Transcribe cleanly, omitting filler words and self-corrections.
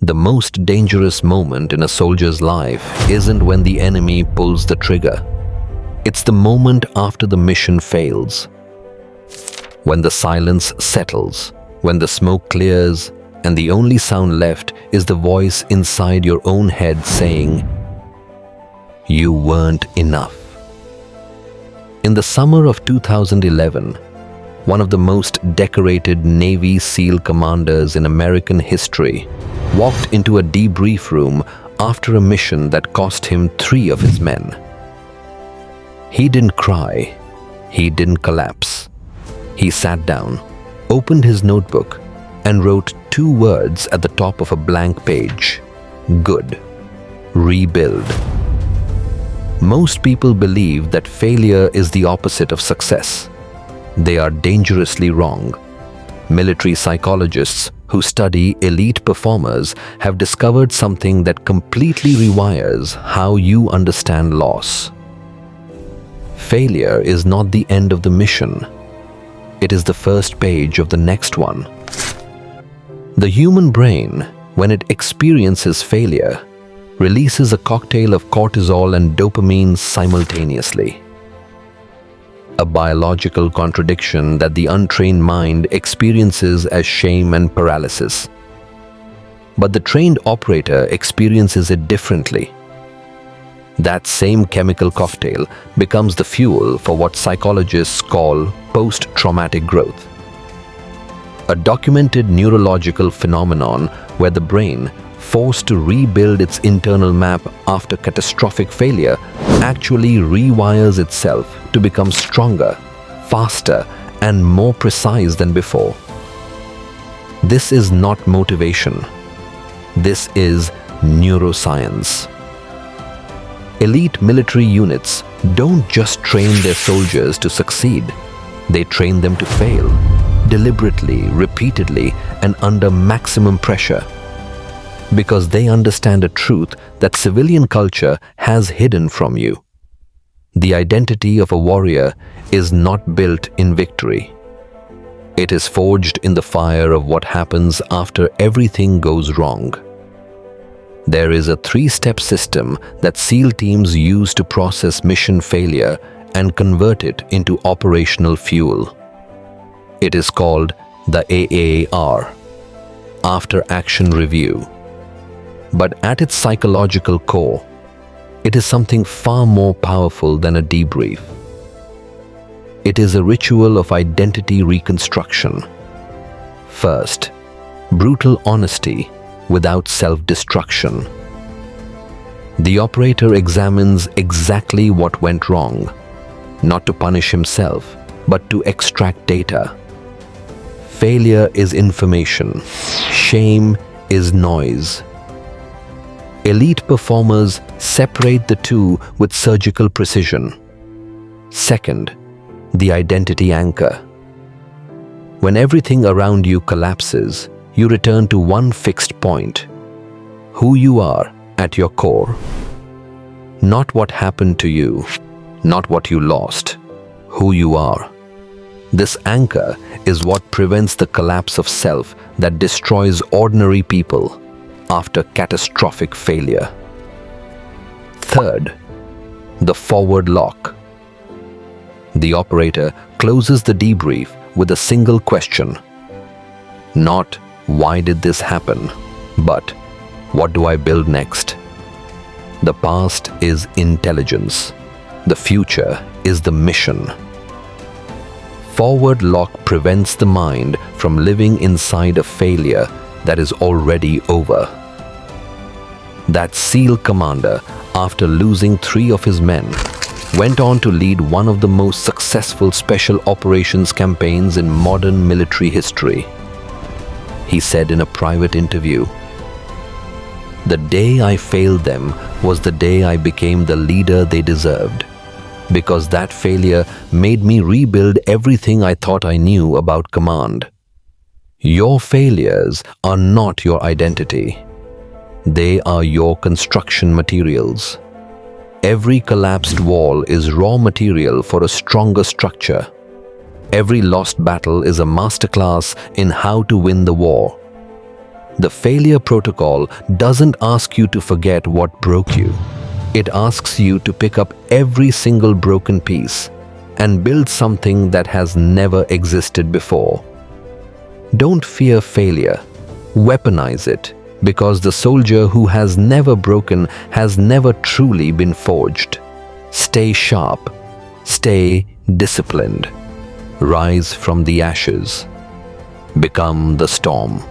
The most dangerous moment in a soldier's life isn't when the enemy pulls the trigger. It's the moment after the mission fails. When the silence settles, when the smoke clears, and the only sound left is the voice inside your own head saying, "You weren't enough." In the summer of 2011, one of the most decorated Navy SEAL commanders in American history walked into a debrief room after a mission that cost him 3 of his men. He didn't cry. He didn't collapse. He sat down, opened his notebook, and wrote 2 words at the top of a blank page: "Good. Rebuild." Most people believe that failure is the opposite of success. They are dangerously wrong. Military psychologists who study elite performers have discovered something that completely rewires how you understand loss. Failure is not the end of the mission. It is the first page of the next one. The human brain, when it experiences failure, releases a cocktail of cortisol and dopamine simultaneously. A biological contradiction that the untrained mind experiences as shame and paralysis. But the trained operator experiences it differently. That same chemical cocktail becomes the fuel for what psychologists call post-traumatic growth. A documented neurological phenomenon where the brain, forced to rebuild its internal map after catastrophic failure, actually rewires itself to become stronger, faster, and more precise than before. This is not motivation. This is neuroscience. Elite military units don't just train their soldiers to succeed. They train them to fail, deliberately, repeatedly, and under maximum pressure. Because they understand a truth that civilian culture has hidden from you. The identity of a warrior is not built in victory. It is forged in the fire of what happens after everything goes wrong. There is a 3-step system that SEAL teams use to process mission failure and convert it into operational fuel. It is called the AAR, After Action Review. But at its psychological core, it is something far more powerful than a debrief. It is a ritual of identity reconstruction. First, brutal honesty without self-destruction. The operator examines exactly what went wrong, not to punish himself, but to extract data. Failure is information. Shame is noise. Elite performers separate the two with surgical precision. Second, the identity anchor. When everything around you collapses, you return to one fixed point: who you are at your core. Not what happened to you, not what you lost, who you are. This anchor is what prevents the collapse of self that destroys ordinary people after catastrophic failure. Third, the forward lock. The operator closes the debrief with a single question. Not, "Why did this happen?" but, "What do I build next?" The past is intelligence. The future is the mission. Forward lock prevents the mind from living inside a failure that is already over. That SEAL commander, after losing 3 of his men, went on to lead one of the most successful special operations campaigns in modern military history. He said in a private interview, "The day I failed them was the day I became the leader they deserved, because that failure made me rebuild everything I thought I knew about command." Your failures are not your identity. They are your construction materials. Every collapsed wall is raw material for a stronger structure. Every lost battle is a masterclass in how to win the war. The failure protocol doesn't ask you to forget what broke you. It asks you to pick up every single broken piece and build something that has never existed before. Don't fear failure. Weaponize it, because the soldier who has never broken has never truly been forged. Stay sharp. Stay disciplined. Rise from the ashes. Become the storm.